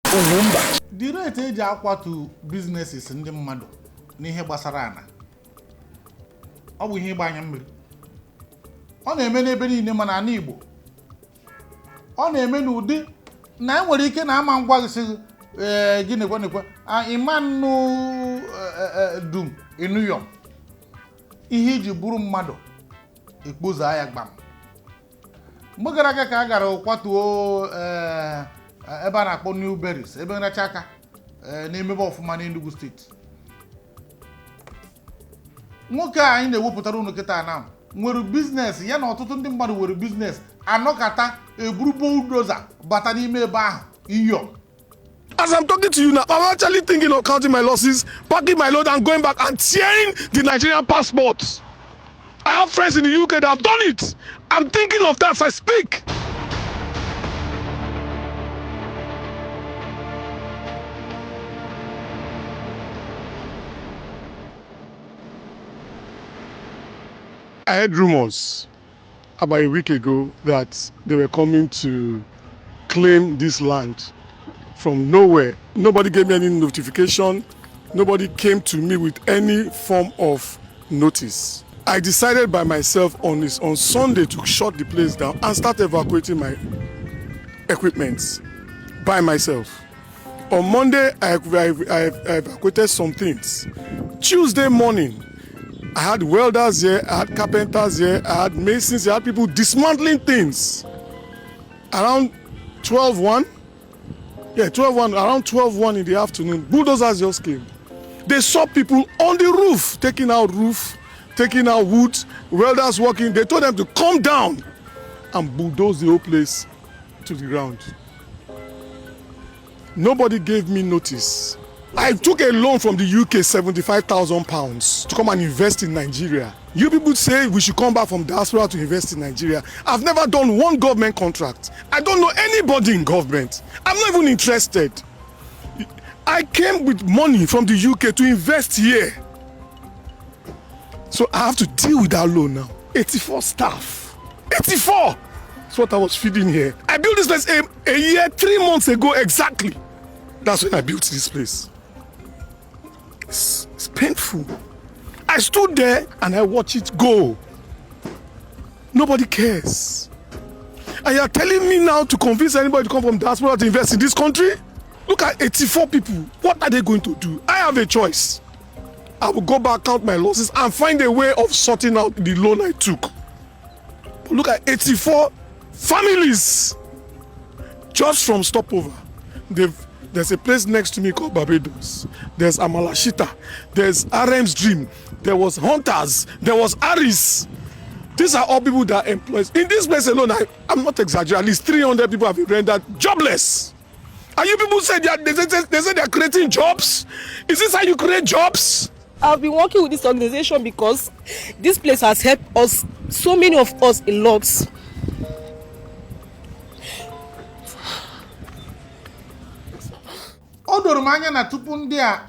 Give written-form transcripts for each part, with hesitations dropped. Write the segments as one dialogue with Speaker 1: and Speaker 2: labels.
Speaker 1: UGWUMBA.
Speaker 2: The rate eji akwatu businesses ndị mmadụ n'ihe gbasara ana. Ọ bụ ihe ịgbanya mmiri. Ọ na-eme n'ebe niile mana ana Igbo. Ọ na-eme n'ụdị na enwere ike na ama ngwa gị gịnị kwanekwa imanụ dum enuyom. Ihe iji bụrụ mmadụ ekpoza ya gbam. Mgbe gara aga ka a gara kwatuo ebe a na-akpọ New Berries, ebe nracha aka na-emebe ọfụma n'Enugu steeti. Nwoke a anyị na-ewepụtara unu kịta na nwere biznes ya na ọtụtụ ndị mmadụ nwere biznes anọkata eburu bulldozer bata n'ime ebe ahụ iyo.
Speaker 1: As I'm talking to you now, I'm actually thinking of counting my losses, packing my load and going back and tearing the Nigerian passports. I have friends in the UK that have done it. I'm thinking of that as I speak. I heard rumors about a week ago that they were coming to claim this land from nowhere. Nobody gave me any notification. Nobody came to me with any form of notice. I decided by myself on Sunday to shut the place down and start evacuating my equipment by myself. On Monday, I evacuated some things. Tuesday morning, I had welders here, I had carpenters here, I had masons, I had people dismantling things. Around 12:01, around 12:01 in the afternoon, bulldozers just came. They saw people on the roof, taking out wood, welders working. They told them to come down and bulldoze the whole place to the ground. Nobody gave me notice. I took a loan from the UK, £75,000 to come and invest in Nigeria. You people say we should come back from diaspora to invest in Nigeria. I've never done one government contract. I don't know anybody in government. I'm not even interested. I came with money from the UK to invest here. So I have to deal with that loan now. 84 staff. 84! That's what I was feeding here. I built this place a year, 3 months ago exactly. That's when I built this place. It's painful. I stood there and I watched it go. Nobody cares. And you're telling me now to convince anybody to come from diaspora to invest in this country? Look at 84 people. What are they going to do? I have a choice. I will go back, count my losses, and find a way of sorting out the loan I took. But look at 84 families just from stopover. There's a place next to me called Barbados. There's Amalashita. There's RM's Dream. There was Hunters. There was Aris. These are all people that are employed. In this place alone, I'm not exaggerating, at least 300 people have been rendered jobless. And you people say they say they're creating jobs? Is this how you create jobs?
Speaker 3: I've been working with this organization because this place has helped us, so many of us, a lot.
Speaker 2: O doro m anya na tupu ndị a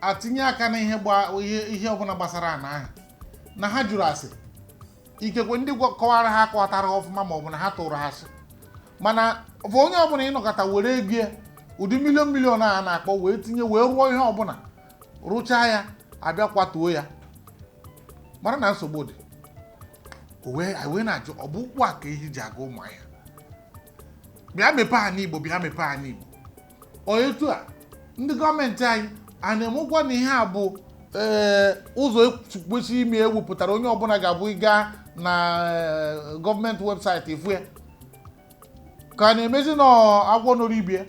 Speaker 2: atinye aka na ihe ọbụla gbasara ana ahụ na ha jụrụ ase ikekwe ndị kọwara ha akọtara ọfụma ma ọ bụ na ha tụrụ ha asị mana bụ onye ọbụla ịnọkọta were ego ụdị milion a na-akpọ wee tinye wee rụọ ihe ọbụla rụchaa ya abịa kwatuo ya mara na nsogbu dị wee na-ajụ ọ bụ ụkwụ a ka ehi ji aga ụmụ ya bịa mepee ha n'Igbo oyetu a ndị gọọmenti anyị a na-emekwa na ihe a bụ ụzọ kwesịrị ime ewepụtara onye ọbụla ga-abụ ịga na gọọmenti webụsaịtị efu ya ka a na-emezi na agwọ nọrọ ibie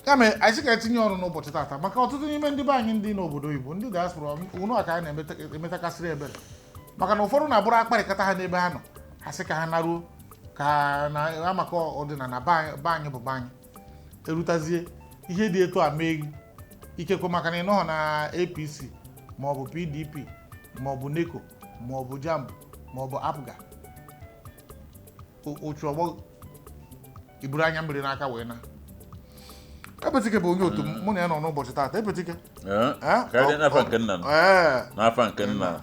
Speaker 2: ya mere anyị ka etinye ọrụ n'ụbọchị tata maka ọtụtụ n'ime ndị be anyị ndị n'obodo Igbo ndị diaspora unu aka a na-emetakasịrị ebere maka na ụfọdụ na-abụrụ akparịkata ha n'ebe ha nọ ha sị ka ha naruo ka na maka ọdịnala be anyị bụ be anyị erutazie ihe dị etu a mee ikekwe maka na ịnọọ na APC maọbụ PDP maọbụ NECO maọbụ JAMB maọbụ APGA otu ọgbọ iburu anya mmiri n'aka wee na Epetike bụ onye otu mụ na ya nọ n'ụbọchị taata Epetike
Speaker 4: n'afa nke nna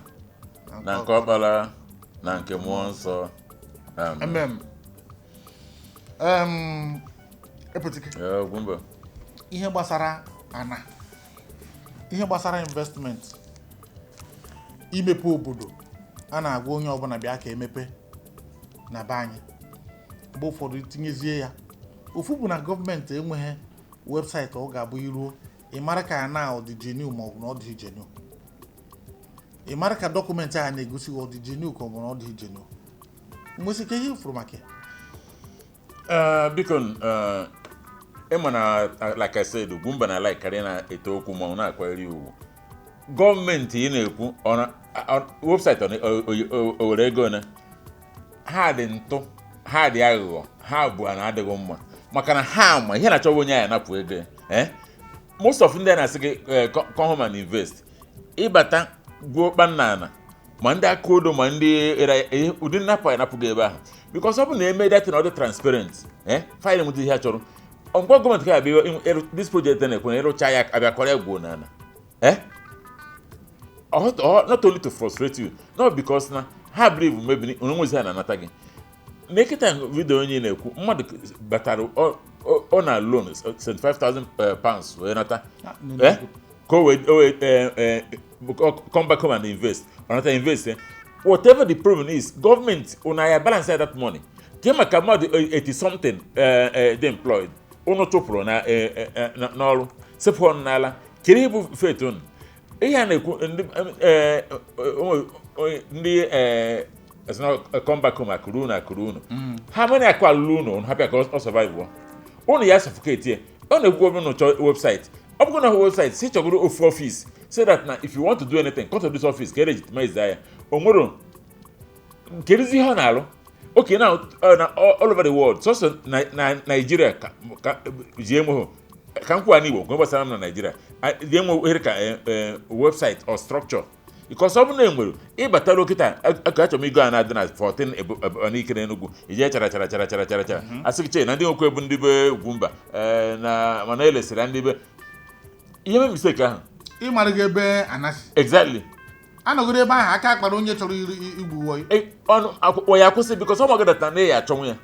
Speaker 4: na nke ọkpara na nke mmụọ nsọ.
Speaker 2: epetike
Speaker 4: Gwumba
Speaker 2: ihe gbasara ana ihe gbasara investment imepe obodo a na-agwa onye ọbụla bịa ka emepe na be anyị mgbe ụfọdụ tinyezie ya ofu bụ na gọọmenti enweghị webụsaịtị ọ ga-abụ iruo ị mara ka na ọ dị genuine ma ọ bụ na ọ dị genuine ị mara ka dọkụmentị a na-egosi ọ dị genuine ka ọ bụ na ọ dị genuine mgbe sike ihe ifuru maka
Speaker 4: biko ịma na like I said Gwumba na like karịa na eto okwu ma ọ na-akwanyere ugwu gọọmenti ị na-ekwu webụsaịtị o were ego na ha dị ntụ ha dị aghụghọ ha bụ na adịghị mma maka na ha ma ihe na-achọwa onye ya napụ ego most of ndị a na-asị gị come and invest ịbata gwuo kpannana ma ndị aka odo ma ndị ụdị nnapụ ya napụghị ebe ahụ because ọ bụ na eme datin ọ dị transparent faịlị nweta ihe a chọrọ ngwa gọọmenti ka abịa this project na-ekwe ịrụcha ya abịa kọrọ ya gwuo n'ala not only to frustrate you not because na ha believe maybe onwezi ha na-anata gị n'ekịta vidio onye na-ekwu mmadụ batara ọ na loan £75,000 wee nata ka o wee come back home and invest or not invest whatever the problem is government una ya balance that money ke maka mmadụ 80 something dị employed unu chụpụrụ n'ọrụ sepụ ọnụ n'ala kiri bụ faith unu ihe a na-ekwu ndị come back home akụrụ unu ha mere akụ alụlụ unu ha bịa ka ọ survive unu ya suffocate ya ọ na-ekwu ọbụla chọọ website ọ bụrụ na website si chọgoro ofu office so that na if you want to do anything come to this office ka legitimize ya o nwere nkerizi ihe ọ na-alụ okay now all over the world so na Nigeria ka ji enweghị ka nkwu n'Igbo nke gbasara m na Nigeria ji enwe ohere ka website or structure because ọ bụ na enwere ịbatara okịta aka achọrọ m igo a na-adị na 14 n'ike n'Enugu ije chara asị gị che na ndị nwekwe bụ ndị be Gwumba na mana elesịrị ndị be ihe me mistake ahụ
Speaker 2: ịmara gị ebe anasị
Speaker 4: exactly
Speaker 2: anọgoro ebe ahụ aka akpara onye chọrọ igbu
Speaker 4: ọnụ ya kwụsị because ọ magadata na ya achọnwụ ya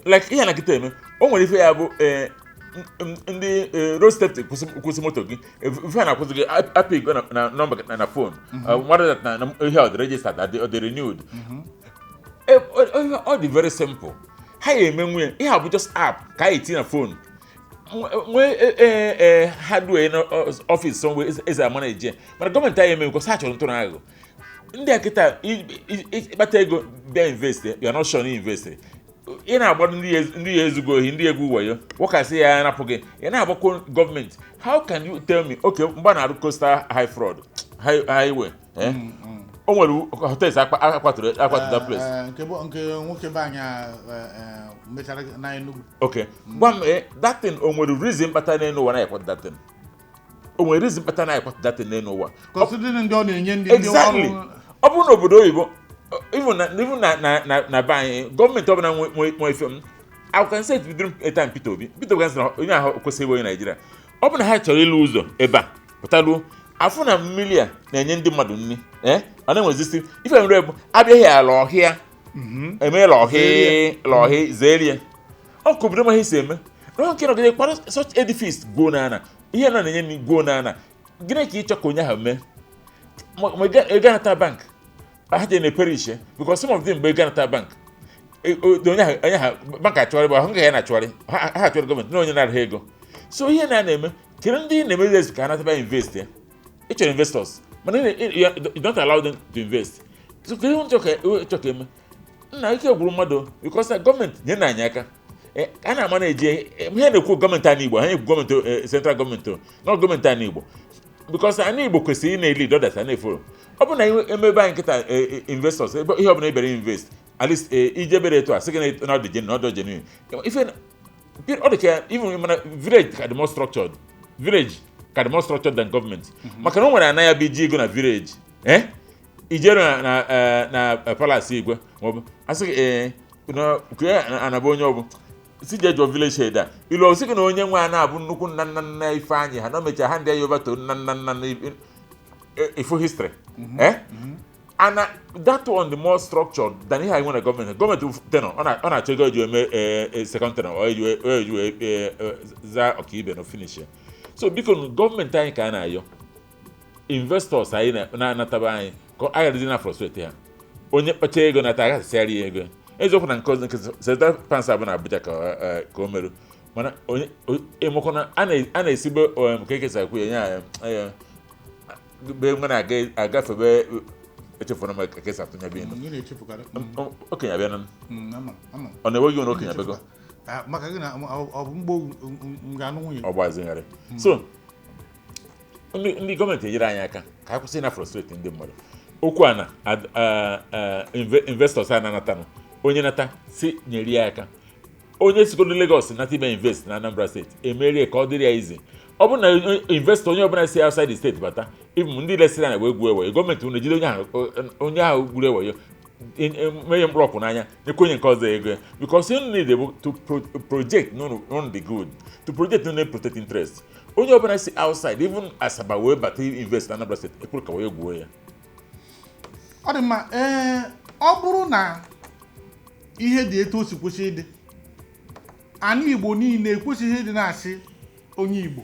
Speaker 4: like ihe na kịta eme o nwere ife ya bụ ndị road safety kwụsị moto gị ife a na-akwụsị gị apig na nọmba na phone mmadụ na ihe ọ dị registered ọ dị renewed ọ dị very simple ha ya eme nwunye ihe a bụ just app ka anyị tinye na phone nwee hardware na ọfịs somewhere eze amana eje mana gọọmenti anyị eme because ha chọrọ ntụrụ aghụghọ ndị a kịta ịkpata ego bịa invest you are not sure na invest ị na-agba ndị ya ezugo ohi ndị egwu wayo wakasị ya napụ gị ị na-agbakọ gọọmenti how can you tell me okay mgba na-arụ coastal highway o nwere hotels akwatụrụ that place
Speaker 2: nke nwoke be anyị mechara na Enugu
Speaker 4: okay gwa m that thing o nwere reason kpata n'elu ụwa na-ekwata that thing o nwere reason kpata na-ekwata that thing n'elu ụwa
Speaker 2: considering ndị ọ na-enye ndị
Speaker 4: exactly ọ bụrụ n'obodo oyibo even na be anyị gọọmenti ọbụla nwe ife m I can say bidoro etan Peter Obi gansị na onye ahụ kwesịrị onye Nigeria ọ bụ na ha chọrọ ịlụ ụzọ ebe a pụtaruo afụ na mmiri a na-enye ndị mmadụ nri ọ na-enwezisi ife nwere bụ abịaghị ala ọhịa emeela ọhịa zerie ọ ka obodo ma ha si eme na nke nọgide kpara such edifice go n'ana ihe na na-enye nri go n'ana gịnị ka ịchọ ka onye ahụ mee ma ị ga-anata bank ha je na-eperish because some of them mgbe ị ga-anata bank onye ahụ bank achọrị bụ ahụ nga ya na-achọrị ha achọrọ gọọmenti na onye na-arịa ego so ihe na-eme kere ndị na-emezi ka ha nataba invest ya ịchọrọ investors mana you don't allow them to invest so kere ịchọ ka eme nna ike gwuru mmadụ because gọọmenti nye na anyị aka a na-ama na-eje ihe na-ekwu gọọmenti anyị Igbo ha na-ekwu gọọmenti central gọọmenti na gọọmenti anyị Igbo because anyị Igbo kwesịrị ị na-eli dọdata na-eforo ọ bụ na emebe anyị nkịta investors ihe ọbụla ibere invest at least ije bere etu a sị gị na ọdụ genuine ife ọ dị ka even mana village ka dị more structured than government maka na o nwere anaghị abịa iji ego na village ijere na palace igwe maọbụ asị gị anaba onye ọbụ si je jụọ village head a ilu osi gị na onye nwe a na-abụ nnukwu nna ife anyị ha na mecha ha ndị ya yobato nna ifo history and that one the more structured than ihe anyị nwere gọọmenti tenọ ọ na-achọ ego eji eme second tenor ọ eji za ọkaibe no finish ya. So biko gọọmenti anyị ka a na-ayọ investors anyị na-anataba anyị ka a gharazi na frustrate ha onye kpacha ego nata aghasịsịarị ya ego eziokwu na nke Senator Pansa bụ na Abuja ka o merụ mana emekwana a na-esibe ka ekesakwu ya nye be nwe na-agafebe echefuru m ka kesa tụnya bi no okenye abịa nọ ọ na-enweghị onye okenye abịago
Speaker 2: maka gị na ọ bụ mgbo ga-anụ nwunye
Speaker 4: ọ gbazigharị. So ndị gọọmenti enyere anyị aka ka a kwụsị na frustrate ndị mmadụ okwu a na investors a na-anatanụ onye nata si nyere ya aka onye sigodo Lagos nata ime invest na Anambra steeti emerie ka ọ dịrị ya izi ọ bụ na investor onye ọbụla si outside the state bata ịbụ ndị lesịrị na egwu ewe gọọmenti na ejide onye ahụ gburu ewe menye mkpụrọkwụ n'anya nyekwa onye nke ọzọ ego because you need to project non the good to project non protect interest onye ọbụla si outside even Asaba wee bata invest na Anambra steeti ekwuru ka wee gwuo ya.
Speaker 2: Ọ dị mma ọ bụrụ na ihe dị etu o si kwesị ịdị anyị Igbo niile ekwesịghị ịdị na-asị onye Igbo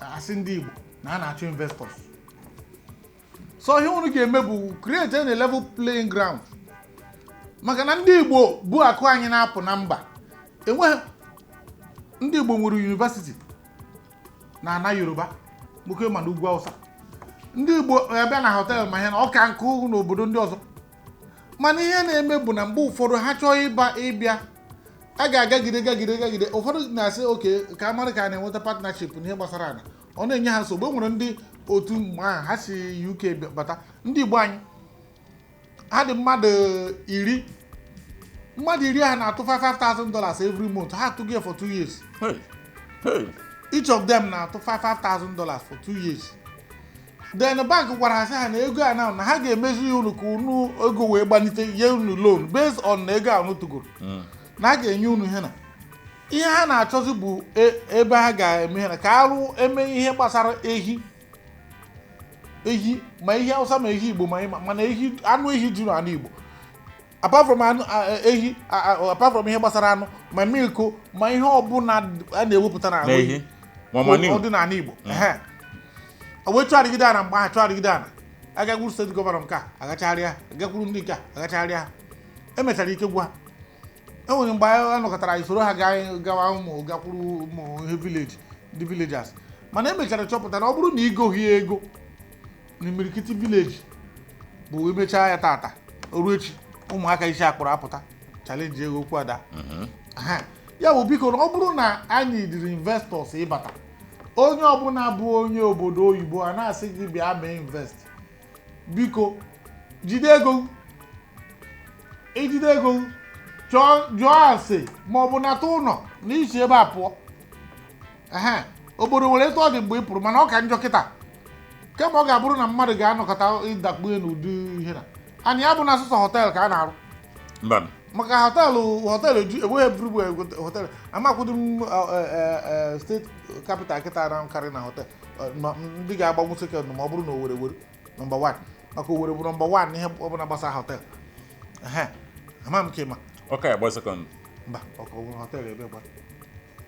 Speaker 2: asị ndị Igbo na a na-achọ investors. So ihe unu ga-eme bụ create a level playing ground maka na ndị Igbo bụ akụ anyị na-apụ na mba enweghị ndị Igbo nwere university na ana Yoruba mụke ma n'ugwu Hausa ndị Igbo abịa na hotel ma ihe na ọka nkụ n'obodo ndị ọzọ mana ihe na-eme bụ na mgbe ụfọdụ ha chọọ ịbịa a ga-agagide gagide ụfọdụ na-asị oke ka amara ka a na-enweta partnership n'ihe gbasara ana ọ na-enye ha nsogbu. Nwere ndị otu mgbe ahụ ha si UK bata ndị Igbo anyị ha dị mmadụ iri ha na-atụ $5,000 every month ha atụghị for 2 years. Each of them na-atụ $5,000 for 2 years. Then the bank gwara ha sị ha na ego a na ha ga-emezi unu ka unu ego wee gbanite nye unu loan based on na ego a unu tụgoro na a ga-enye unu ihe ha na-achọzi bụ ebe ha ga-eme ihe na ka arụ eme ihe gbasara ehi ma ehi Hausa ma ehi Igbo mana anụ ehi juru anụ Igbo apart from ihe gbasara anụ ma milk ma ihe ọbụla a na-ewepụta na ehi ọdịnala Igbo o wee chọọ adịgide ana mgbe ha chọọ adịgide ana agakwuru steeti gọvanọ nke a agacharịa agakwuru ndị nke a agacharịa emechara ike gwa enwere mgbe a nọkọtara isoro ha gawa ụmụ gakwuru ụmụ ihe village ndị villagers mana emechara chọpụta na ọ bụrụ na igoghị ego n'imirikiti village bụ emechaa ya tata ruo echi ụmụaka isi akpọrọ apụta challenge ego okwu ada ya bụ biko na ọ bụrụ na anyị dịrị investors ịbata onye ọbụla bụ onye obodo oyibo a na-asị gị bịa mee invest biko jide ego jụọ ase ma ọ bụ nata ụlọ na isi ebe a pụọ obodo nwere etu ọ dị mgbe ị pụrụ mana ọ ka njọ kịta kemgbe ọ ga-abụrụ na mmadụ ga-anọkọta ịdakpu n'ụdị ihe na anyị abụ na asụsụ họteelụ ka a na-arụ maka họteelụ enweghị everywhere họteelụ amakwụdị m steeti capital kịta na-akarị na họteelụ ndị ga-agbanwu sekọnd ma ọ bụrụ na Owerri were nọmba 1 maka Owerri bụ nọmba 1 n'ihe ọbụla gbasara họteelụ ama m kema
Speaker 4: ọka ya gba sekọnd
Speaker 2: mba ọka họteelụ ebe gba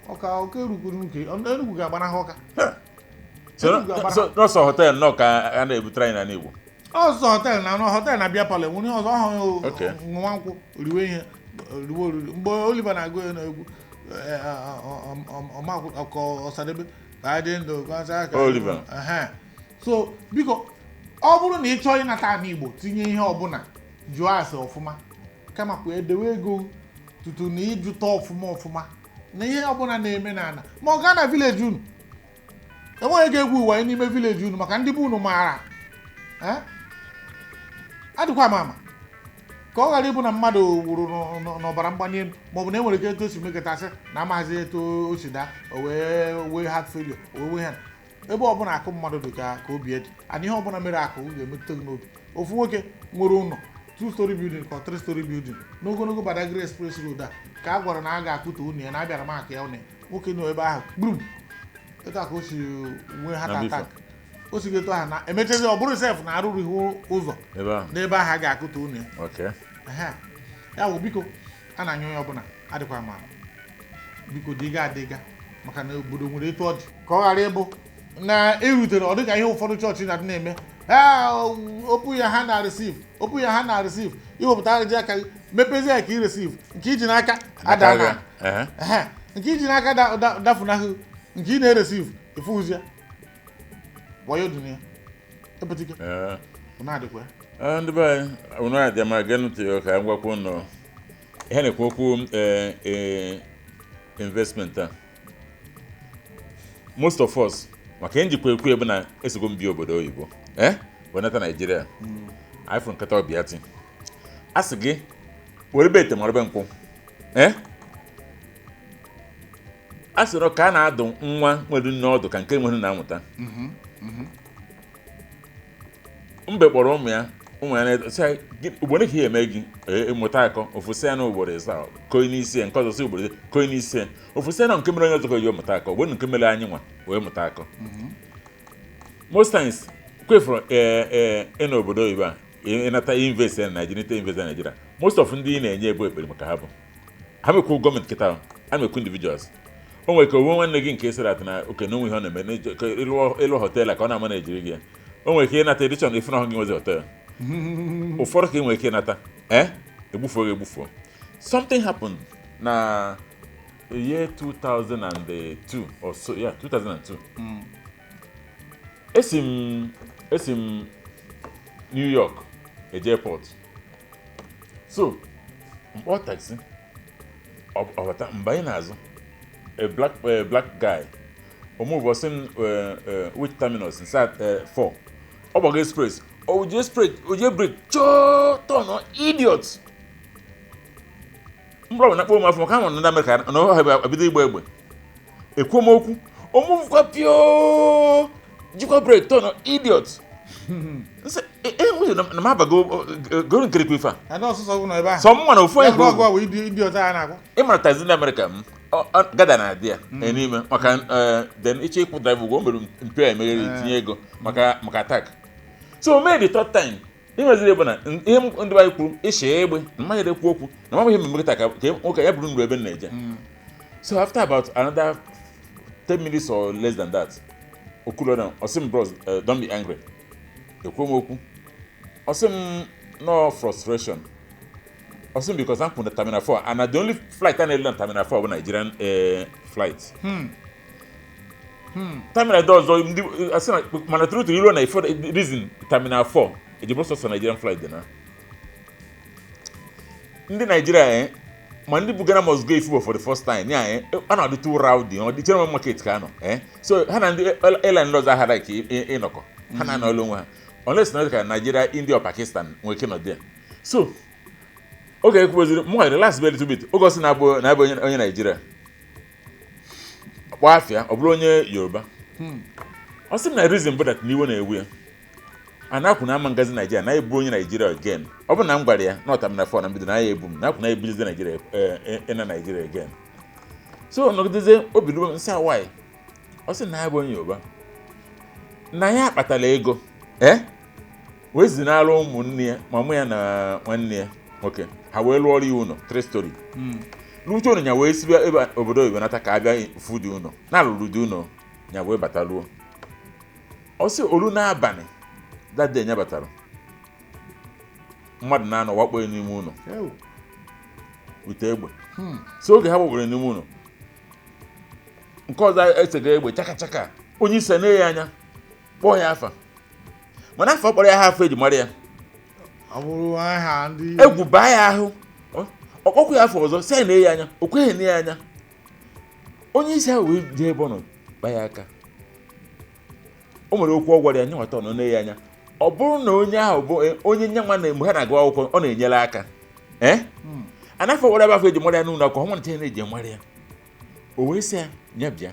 Speaker 2: ọka erukwuru nke Enugu ga-agbanaghị ọka
Speaker 4: n'ọsọ họteelụ nọ ka a na-ebutere anyị na Igbo
Speaker 2: ọsọ họteelụ na họteelụ na bịa palọ nwere ọzọ ọhụrụ nwa nkwụ riwe ihe riwe oriri mgbe Oliver na-agụ ya na-egwu ọsadebe ka adị ndụ
Speaker 4: Oliver
Speaker 2: so biko ọ bụrụ na ị chọọ ịnata ana Igbo tinye ihe ọbụla jụọ ase ọfụma kama kwa edewe ego tutu na ịjụta ọfụma na ihe ọbụla na-eme na ana ma ọ gaa na vileji unu enweghị ga-egwu ụwa n'ime vileji unu maka ndị bụ unu maara adịkwa ama ka ọ ghara ịbụ na mmadụ wụrụ n'ọbara mgbali elu maọbụ na enwere ike etu o si mekọtasị na amaghịzi etu o si daa o wee heart failure wee ha ebe ọbụla akụ mmadụ dị ka obi dị ana ihe ọbụla mere akụ ga-emetụta gị n'obi. Ofu nwoke nwere ụlọ 2-story building ka 3-story building n'ogologo Badagry Express Road a ka a gwara na a ga-akụta ụnụ ya na abịara m aka ya ụnụ nwoke nọ ebe ahụ gburum etu aka o si nwee heart attack o si geto ha na emechezi ọ bụrụ sef na arụrụ ụzọ n'ebe ahụ a ga-akụta unu ya bụ biko a na-anya onye ọbụla adịkwa ma biko dịga adịga maka na obodo nwere etu ọ dị ka ọ ghara ịbụ na erutere ọ dịka ihe ụfọdụ chọọchị na-adị na-eme okwu ya ha na receive iwepụta arịji aka mepezi ya ka i receive nke iji n'aka ada na nke iji n'aka dafunahụ nke ị na-receive efuzi ya wayo dị ya epụtike na-adịkwa
Speaker 4: ndị be anyị ụnụ adị ma gee ntị ka ngwakwu nọ ihe na-ekwu okwu investment a most of us maka njikwa ekwu ebe na esogo mbi obodo oyibo wenata Nigeria iPhone nkata ọbịa ti a sị gị were be ete marbe nkwụ a sịrị ka a na-adụ nwa nwere nne ọdụ ka nke nwere na-amụta mbe kpọrọ ụmụ ya na-sị ugboro ka ihe eme gị ịmụta akọ ofusi ya na ugboro ịsa koi n'isi nke ọzọ si ugboro koi n'isi ofusi ya na nke mere onye ọzọ ji mụta akọ wee nke mere anyị nwa wee mụta akọ most times kwefụrụ ị na obodo oyibo a ịnata invest na Nigeria most of ndị na-enye ebe ekpere maka ha mekwu gọọmenti kịta a mekwu individuals o nwere ka onwe nwanne gị nke sịrị atụ na oke na onwe ihe ọ na-eme ịlụ họteelụ ka ọ na-ama na-ejiri gị ya o nwere ka ịnata edishọn ife na ọhụ gị nwezi họteelụ ụfọdụ ka ị nwere ike ịnata egbufuo something happened na year 2002 or so 2002 esi m New York eje airport so mkpọ taxi ọbata mgbe anyị na-azụ a black guy move us in which terminus inside 4 obogo express oje break turn idiot mbro na kpọ mafọ ka nọ na America na ọ abido igbo egbe ekwomokwu move kwa pio jikwa break turn idiot nse na mabago go nkirikwa ifa
Speaker 2: ana ọsụsọ na ebe a
Speaker 4: so mma na ofu
Speaker 2: egwu ọgwa idiot a na-akwa
Speaker 4: ịmara taxi na America gada na dia n'ime maka then iche ikwu drive go mere mpe emeghere tinye ego maka attack so made the third time imezire ebe na ihe ndị bayi kwuru ishe egbe mmanya ekwu okwu na mama ihe mmegota ka nwoke ya bụrụ nru ebe na-eje so after about another 10 minutes or less than that okulo down osim bros don't be angry ekwu okwu osim no frustration osim because I'm from the Terminal 4 and the only flight I know Terminal 4 was Nigerian flight. Terminal does I say man through to you know for the reason Terminal 4 it's just a Nigerian flight then. In the Nigeria man the Bugana must go if for the first time yeah I know the two rowdy or the general market kano so hana the airline laws had like enoko hana no long unless Nigeria India or Pakistan we cannot there so okay kweziri mo relax a little bit ogosi na abo onye Nigeria gba afia oburu onye Yoruba osim na reason but that niwo na ewu ya anaku na mangazi Nigeria na ebu onye Nigeria again obu na ngware ya not am na for na bido na ya ebu na ku na ebu Nigeria na Nigeria again so no deze obidu nsa why osim na abo onye Yoruba na ya akpatala ego wezi na alu umunne ya mamu ya na nwanne ya okay ha wee lụọ ọrụ ụnọ 3 story n'uche ụnọ nya wee sibe ebe obodo oyibo nata ka abịa food ụnọ na alụrụ dị ụnọ nya wee bataluo ọsị olu n'abalị that day nya batara mmadụ na-anọ wakpo n'ime ụnọ ute egbe so oge ha gbakpere n'ime ụnọ nke ọzọ esega egbe chaka onye ise na-enye anya kpọọ ya afa mana afọ kpọrọ ya ha afọ eji mara ya egwu baa ya ahụ ọkpọkwu ya afọ ọzọ sị na-enye anya o kweghị na ya anya onye isi ahụ wee jee ebe ọ nọ kpa ya aka o nwere okwu ọ gwara ya nye nwata ọ nọ na-enye anya ọ bụrụ na onye ahụ bụ onye nye nwa na mgbe ha na-agụ akwụkwọ ọ na-enyere aka anafọ wara ebe afọ eji mara ya n'ụlọ akwụkwọ ọ nwere ihe na-eji mara ya o wee sị ya nya bịa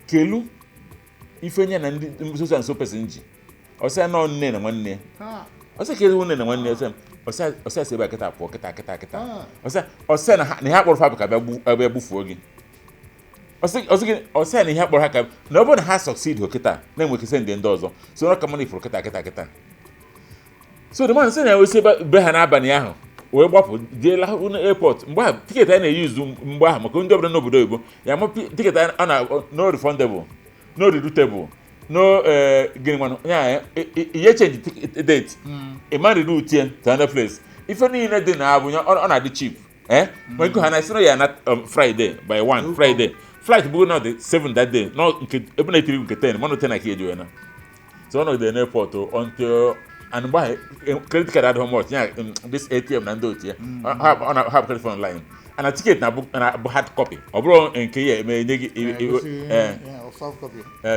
Speaker 4: kelu ife nye na ndị sosa nso pesin ji ọ sị ya nọ nne na nwanne ọsẹ kele wone na nwanne ọsẹ se ba keta pọ keta ọsẹ na ha kpọrọ fabrik abịa gbufuo gị ọsị na ihe akpọrọ ha ka na ọ bụrụ na ha succeed ho kịta na-enwe ike send ndị ọzọ so na kamani fụrụ kịta so the man sị na ewesi be ha n'abalị ahụ wee gbapụ jeela airport mgbe ahụ tiketi a na-eyuzu mgbe ahụ maka ndị ọbụla n'obodo oyibo ya ma tiketi a na no refundable no reroutable no gịnị nwanụ ya ihe change date ịma reroute to another place ife niile dị na abụ ọ na-adị cheap ma nke ha na-esi na ya na Friday by 1 Friday flight bụ na dị 7 that day no nke ebe na etiri nke 10 mana 10 na ka eji na so ọ nọgide n'airport until and mgbe credit card adịghị much ya this ATM na ndị otu ya ọ na-have credit for online and ticket na-abụ hard copy ọ bụrụ nke ya eme nye gị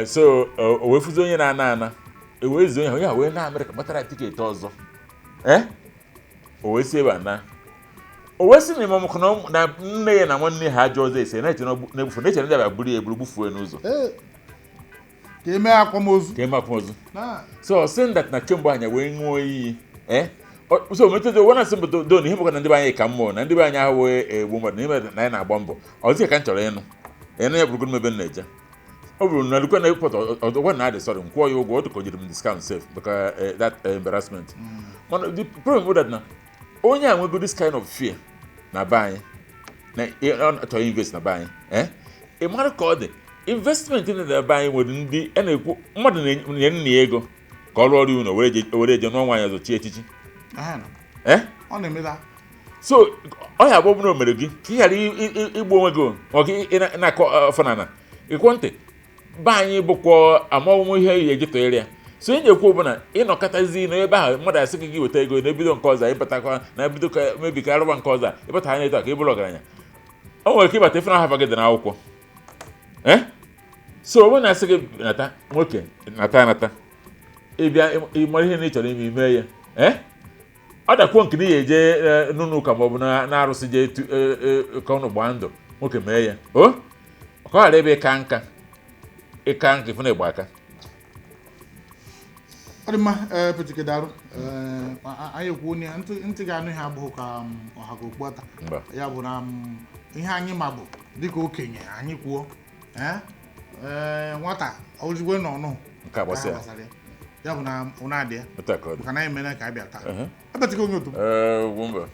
Speaker 4: so o wee fụzi onye na-ana wee zie onye ya wee na Amerịka gbatara tiketi ọzọ o wee si ebe na o wee si na ime ọmụkọ na nne ya na nwanne ha ajọ ọzọ ese na-ebufu na echere ndị abịa buru ya eburu bufuo n'ụzọ
Speaker 2: ka eme akwamozu
Speaker 4: so saying that na kemgbe anya wee ṅụọ iyi so metodo wana simple don ihe bụkwa na ndị be anyị ka mmụọ na ndị be anyị ahụ wee egbu mmadụ n'ime na anyị na-agba mbọ ọzọ ka m chọrọ ịnụ ya bụrụgo mebe na-eje ọ bụrụ na lukwa na airport ọgwa na adị sorry nkwụọ ya ụgwọ ọ dịka o jiri m discount safe because that embarrassment mana the problem bụ that na onye a nwego this kind of fear na be anyị na ọ chọrọ invest na be anyị ị mara ka ọ dị investment na be anyị nwere ndị a na-ekwu mmadụ na-enye nna ya ego ka ọ rụọ ọrụ ụlọ were eje n'ọnwa anyị ọzọ chi echichi
Speaker 2: ọ na-emeda
Speaker 4: so ọ ya bụ ọbụla o mere gị ka ị ghara igbu onwe gị ọ gị na-akọ ọfanana ekwentị be anyị bụkwa amọmụmụ ihe ihe eji tụnyere ya so ị na-ekwu ọbụla ịnọkọtazi na ebe ahụ mmadụ asị gị weta ego na-ebido nke ọzọ ịbatakwa na ebido ka mebi ka arụba nke ọzọ ịbata anya eto ka ị bụrụ ọgaranya o nwere ike ịbata ife na ahaba gị dị n'akwụkwọ so onwe na-asị gị nata nwoke nata ịbịa ịmara ihe na ị chọrọ ime ime ya ọ dakwuo nke na ya eje n'ụlọ ụka maọbụ na-arụsị je ka ụnụ gbaa ndụ nwoke mee ya ka ọ ghara ebe ịka nka ife na-egba aka
Speaker 2: ọ dị mma petikedarụ anyị kwuo na ntị ga-anụ ihe abụghị ka ọha ka okpu ata ya bụ na ihe anyị ma bụ dịka okenye anyị kwuo nwata ozugbo n'ọnụ
Speaker 4: nke agbasị
Speaker 2: ya bụ na ụna adị ya maka na anyị mere ka a bịa taa ebetịka onye otu
Speaker 4: Wumba